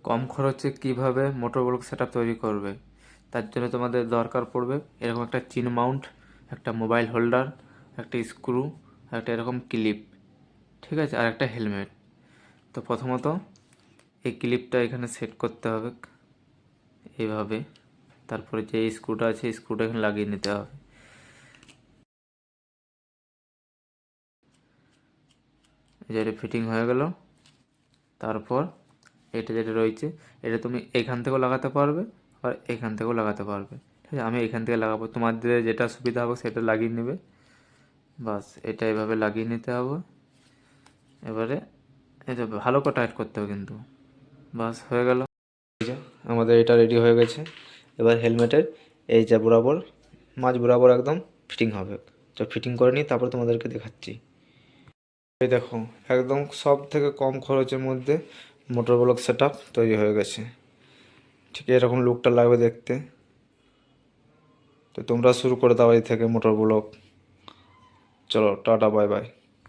কম খরচে কিভাবে motor block setup তৈরি করবে, তার জন্য তোমাদের দরকার পড়বে এরকম একটা চিন মাউন্ট, একটা মোবাইল হোল্ডার, একটা স্ক্রু, একটা এরকম ক্লিপ, ঠিক আছে, আর একটা হেলমেট। তো প্রথমত এই ক্লিপটা এখানে সেট করতে হবে এইভাবে, তারপরে যে স্ক্রুটা আছে স্ক্রুটা এখানে লাগিয়ে নিতে হবে। যেটা ফিটিং হয়ে গেল, তারপর এটা যেটা রয়েছে এটা তুমি এখান থেকেও লাগাতে পারবে আর এখান থেকেও লাগাতে পারবে, ঠিক আছে। আমি এখান থেকে লাগাবো, তোমাদের যেটা সুবিধা হবে সেটা লাগিয়ে নেবে। বাস এটা এভাবে লাগিয়ে নিতে হবে। এবারে এটা ভালো করে টাইট করতে হবে কিন্তু। বাস হয়ে গেল, আমাদের এটা রেডি হয়ে গেছে। এবার হেলমেটের এই যে বরাবর, মাঝ বরাবর একদম ফিটিং হবে। তো ফিটিং করে নিই, তারপর তোমাদেরকে দেখাচ্ছি। এই দেখো, একদম সব থেকে কম খরচের মধ্যে মোটর ব্লক সেটআপ তৈরি হয়ে গেছে। ঠিক এরকম লুকটা লাগবে দেখতে। তো তোমরা শুরু করে দাও এই থেকে মোটর ব্লক। চলো টাটা, বাই বাই।